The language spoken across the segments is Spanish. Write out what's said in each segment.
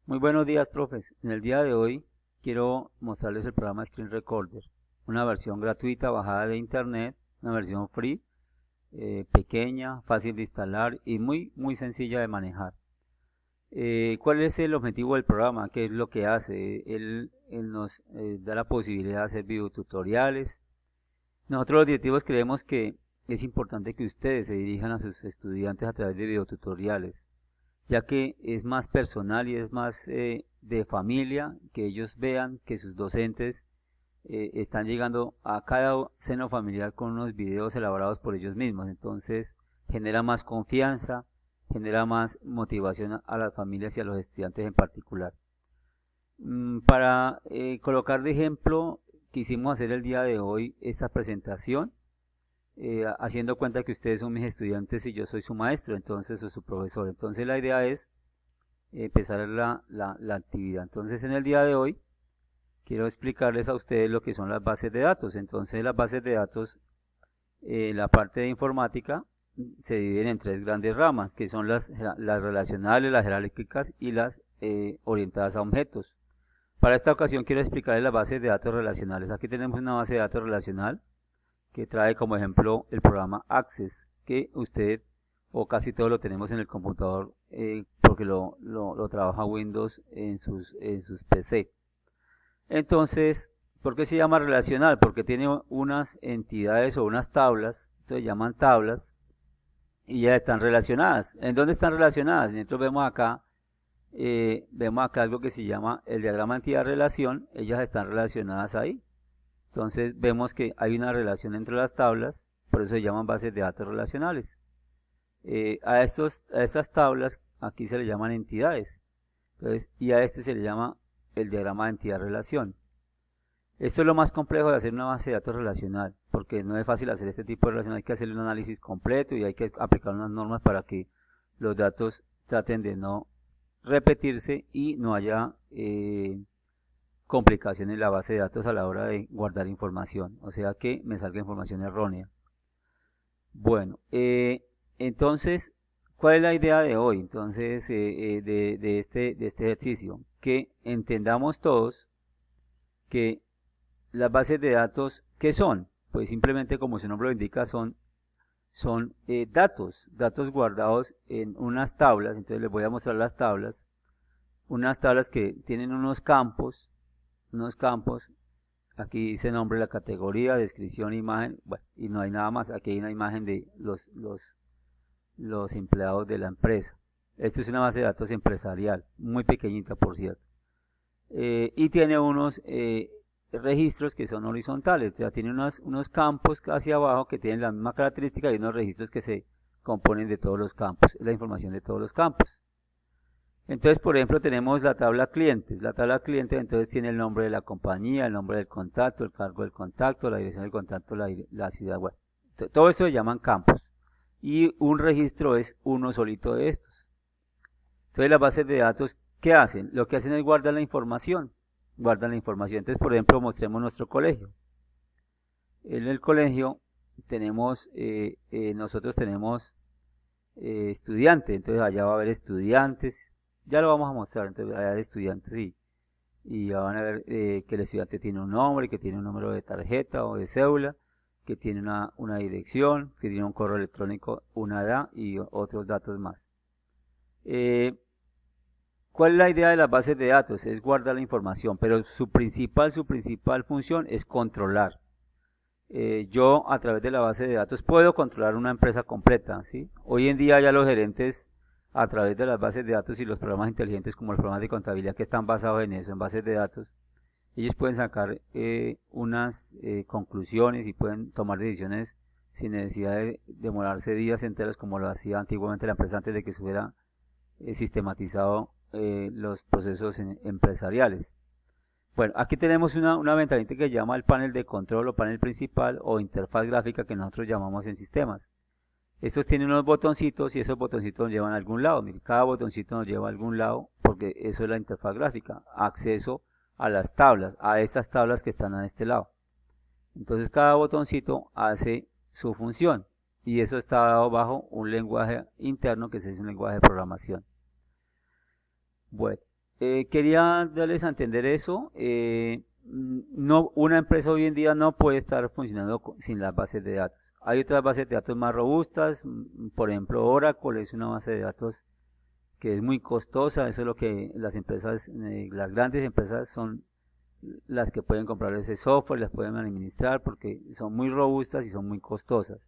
Muy buenos días, profes. En el día de hoy quiero mostrarles el programa Screen Recorder, una versión gratuita bajada de internet, una versión free, pequeña, fácil de instalar y muy sencilla de manejar. ¿Cuál es el objetivo del programa? ¿Qué es lo que hace? Él nos da la posibilidad de hacer videotutoriales. Nosotros los directivos creemos que es importante que ustedes se dirijan a sus estudiantes a través de videotutoriales, ya que es más personal y es más de familia, que ellos vean que sus docentes están llegando a cada seno familiar con unos videos elaborados por ellos mismos. Entonces genera más confianza, genera más motivación a las familias y a los estudiantes en particular. Para colocar de ejemplo, quisimos hacer el día de hoy esta presentación, haciendo cuenta que ustedes son mis estudiantes y yo soy su maestro, entonces soy su profesor. Entonces la idea es empezar la actividad. Entonces en el día de hoy quiero explicarles a ustedes lo que son las bases de datos. Entonces las bases de datos, la parte de informática, se dividen en tres grandes ramas, que son las relacionales, las jerárquicas y las orientadas a objetos. Para esta ocasión quiero explicarles las bases de datos relacionales. Aquí tenemos una base de datos relacional que trae como ejemplo el programa Access, que usted o casi todo lo tenemos en el computador porque lo trabaja Windows en sus PC. Entonces, ¿por qué se llama relacional? Porque tiene unas entidades o unas tablas, se llaman tablas, y ya están relacionadas. ¿En dónde están relacionadas? Nosotros vemos acá algo que se llama el diagrama entidad-relación, ellas están relacionadas ahí. Entonces vemos que hay una relación entre las tablas, por eso se llaman bases de datos relacionales. A estas tablas aquí se le llaman entidades. Entonces, y a este se le llama el diagrama de entidad-relación. Esto es lo más complejo de hacer una base de datos relacional, porque no es fácil hacer este tipo de relación, hay que hacer un análisis completo y hay que aplicar unas normas para que los datos traten de no repetirse y no haya complicaciones en la base de datos a la hora de guardar información, o sea que me salga información errónea. Bueno, entonces, ¿cuál es la idea de hoy? Entonces, de este ejercicio, que entendamos todos que las bases de datos, ¿qué son? Pues simplemente como su nombre lo indica, son datos guardados en unas tablas. Entonces les voy a mostrar las tablas, unas tablas que tienen unos campos. Aquí dice nombre, la categoría, descripción, imagen, bueno, y no hay nada más. Aquí hay una imagen de los empleados de la empresa. Esto es una base de datos empresarial, muy pequeñita por cierto. Y tiene unos registros que son horizontales, o sea, tiene unos campos hacia abajo que tienen la misma característica y unos registros que se componen de todos los campos, la información de todos los campos. Entonces, por ejemplo, tenemos la tabla clientes. La tabla clientes entonces tiene el nombre de la compañía, el nombre del contacto, el cargo del contacto, la dirección del contacto, la ciudad web. Todo esto se llaman campos. Y un registro es uno solito de estos. Entonces, las bases de datos, ¿qué hacen? Lo que hacen es guardar la información. Guardan la información. Entonces, por ejemplo, mostremos nuestro colegio. En el colegio tenemos, nosotros tenemos estudiantes. Entonces, allá va a haber estudiantes. Ya lo vamos a mostrar, entonces hay estudiantes y ya van a ver que el estudiante tiene un nombre, que tiene un número de tarjeta o de cédula, que tiene una dirección, que tiene un correo electrónico, una edad y otros datos más. ¿Cuál es la idea de las bases de datos? Es guardar la información, pero su principal función es controlar. Yo a través de la base de datos puedo controlar una empresa completa, ¿sí? Hoy en día ya los gerentes a través de las bases de datos y los programas inteligentes como los programas de contabilidad que están basados en eso, en bases de datos, ellos pueden sacar unas conclusiones y pueden tomar decisiones sin necesidad de demorarse días enteros como lo hacía antiguamente la empresa antes de que se hubiera sistematizado los procesos empresariales. Bueno, aquí tenemos una ventanita que se llama el panel de control o panel principal o interfaz gráfica que nosotros llamamos en sistemas. Estos tienen unos botoncitos y esos botoncitos nos llevan a algún lado. Mire, cada botoncito nos lleva a algún lado porque eso es la interfaz gráfica. Acceso a las tablas, a estas tablas que están a este lado. Entonces cada botoncito hace su función y eso está dado bajo un lenguaje interno que es un lenguaje de programación. Bueno, quería darles a entender eso. No, una empresa hoy en día no puede estar funcionando sin las bases de datos. Hay otras bases de datos más robustas, por ejemplo Oracle es una base de datos que es muy costosa, eso es lo que las empresas, las grandes empresas son las que pueden comprar ese software, las pueden administrar porque son muy robustas y son muy costosas.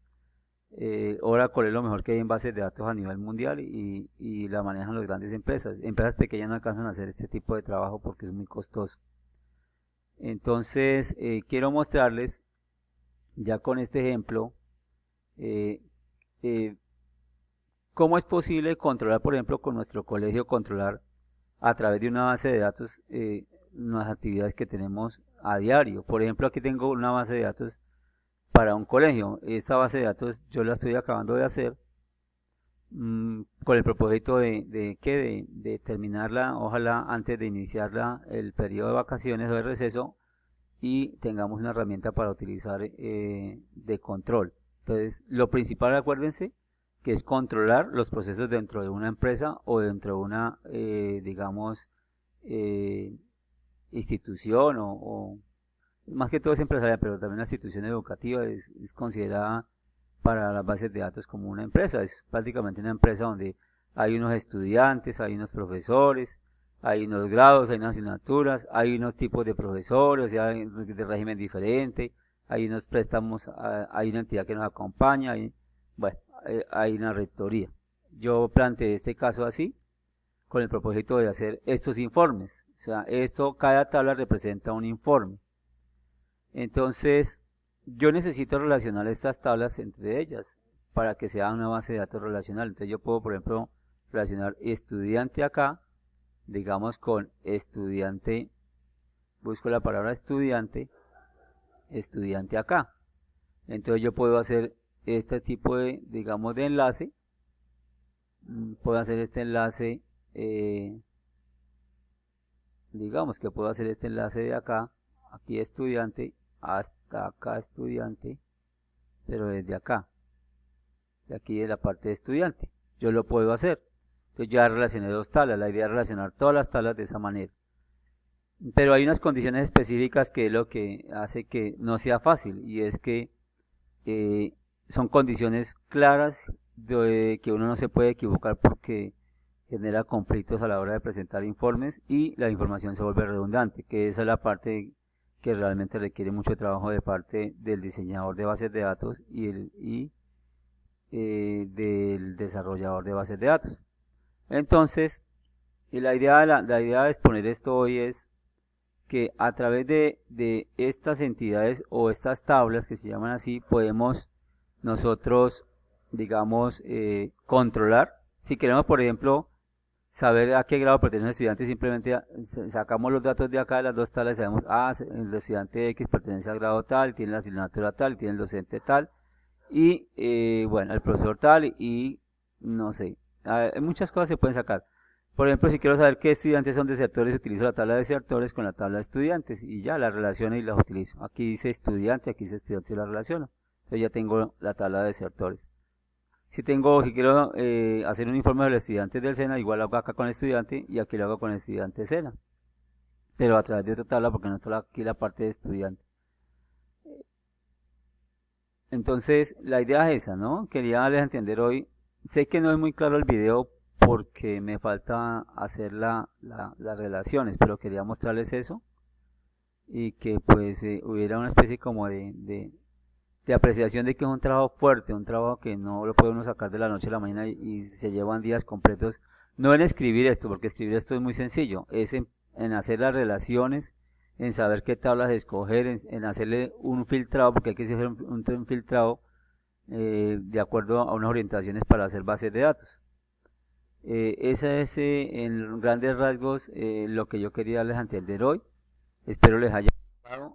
Oracle es lo mejor que hay en bases de datos a nivel mundial y la manejan las grandes empresas. Empresas pequeñas no alcanzan a hacer este tipo de trabajo porque es muy costoso. Entonces, quiero mostrarles ya con este ejemplo eh, eh, cómo es posible controlar, por ejemplo, con nuestro colegio, controlar a través de una base de datos las actividades que tenemos a diario. Por ejemplo, aquí tengo una base de datos para un colegio. Esta base de datos yo la estoy acabando de hacer con el propósito de terminarla, ojalá antes de iniciar el periodo de vacaciones o de receso y tengamos una herramienta para utilizar de control. Entonces, lo principal, acuérdense, que es controlar los procesos dentro de una empresa o dentro de una, digamos, institución o más que todo es empresarial, pero también la institución educativa es considerada para las bases de datos como una empresa. Es prácticamente una empresa donde hay unos estudiantes, hay unos profesores, hay unos grados, hay unas asignaturas, hay unos tipos de profesores, o sea, de régimen diferente, hay unos préstamos, hay una entidad que nos acompaña, bueno, hay una rectoría. Yo planteé este caso así, con el propósito de hacer estos informes. O sea, cada tabla representa un informe. Entonces, yo necesito relacionar estas tablas entre ellas para que sea una base de datos relacional. Entonces yo puedo, por ejemplo, relacionar estudiante acá, digamos con estudiante, busco la palabra estudiante, estudiante acá. Entonces yo puedo hacer este tipo de, digamos, de enlace. Puedo hacer este enlace, digamos que puedo hacer este enlace de acá, aquí estudiante, hasta acá estudiante, pero desde acá, de aquí de la parte de estudiante. Yo lo puedo hacer. Entonces ya relacioné dos tablas, la idea es relacionar todas las tablas de esa manera. Pero hay unas condiciones específicas que es lo que hace que no sea fácil, y es que son condiciones claras de que uno no se puede equivocar porque genera conflictos a la hora de presentar informes y la información se vuelve redundante, que esa es la parte que realmente requiere mucho trabajo de parte del diseñador de bases de datos y del desarrollador de bases de datos. Entonces, la idea de exponer esto hoy es que a través de estas entidades o estas tablas que se llaman así, podemos nosotros, digamos, controlar. Si queremos, por ejemplo, saber a qué grado pertenece el estudiante, simplemente sacamos los datos de acá de las dos tablas y sabemos, el estudiante X pertenece al grado tal, tiene la asignatura tal, tiene el docente tal, y bueno, el profesor tal, y no sé, muchas cosas se pueden sacar. Por ejemplo, si quiero saber qué estudiantes son desertores, utilizo la tabla de desertores con la tabla de estudiantes y ya las relaciono y las utilizo. Aquí dice estudiante, aquí dice estudiante y las relaciono. Entonces ya tengo la tabla de desertores. Si quiero hacer un informe de los estudiantes del SENA, igual lo hago acá con el estudiante y aquí lo hago con el estudiante SENA. Pero a través de otra tabla porque no está aquí la parte de estudiante. Entonces, la idea es esa, ¿no? Quería darles a entender hoy. Sé que no es muy claro el video porque me falta hacer las relaciones, pero quería mostrarles eso y que pues hubiera una especie como de apreciación de que es un trabajo fuerte, un trabajo que no lo puede uno sacar de la noche a la mañana y se llevan días completos, no en escribir esto, porque escribir esto es muy sencillo, es en hacer las relaciones, en saber qué tablas escoger, en hacerle un filtrado, porque hay que hacer un filtrado de acuerdo a unas orientaciones para hacer bases de datos. Esa es en grandes rasgos lo que yo quería darles a entender hoy. Espero les haya gustado.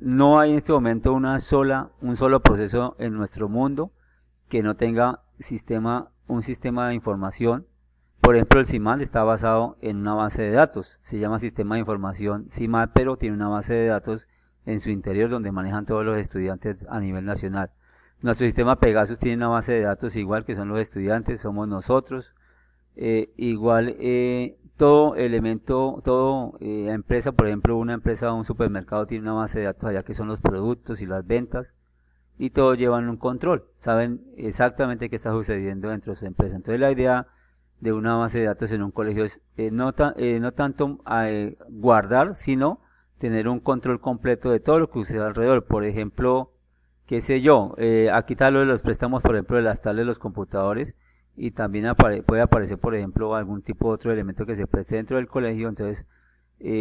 No hay en este momento un solo proceso en nuestro mundo que no tenga un sistema de información. Por ejemplo, el CIMAD está basado en una base de datos. Se llama Sistema de Información CIMAD, pero tiene una base de datos en su interior donde manejan todos los estudiantes a nivel nacional. Nuestro sistema Pegasus tiene una base de datos igual que son los estudiantes, somos nosotros. Igual todo elemento, todo empresa, por ejemplo, una empresa o un supermercado tiene una base de datos allá que son los productos y las ventas, y todos llevan un control, saben exactamente qué está sucediendo dentro de su empresa. Entonces la idea de una base de datos en un colegio es no tanto guardar, sino tener un control completo de todo lo que sucede alrededor. Por ejemplo, qué sé yo, aquí está lo de los préstamos, por ejemplo, de las tablas de los computadores, y también puede aparecer, por ejemplo, algún tipo de otro elemento que se preste dentro del colegio. Entonces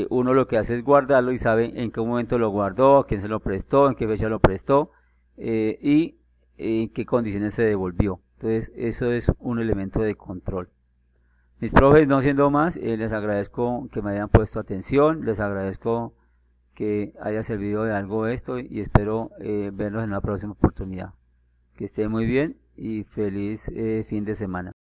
uno lo que hace es guardarlo y sabe en qué momento lo guardó, a quién se lo prestó, en qué fecha lo prestó, y en qué condiciones se devolvió. Entonces eso es un elemento de control. Mis profes, no siendo más, les agradezco que me hayan puesto atención, les agradezco que haya servido de algo esto, y espero verlos en la próxima oportunidad. Que estén muy bien y feliz fin de semana.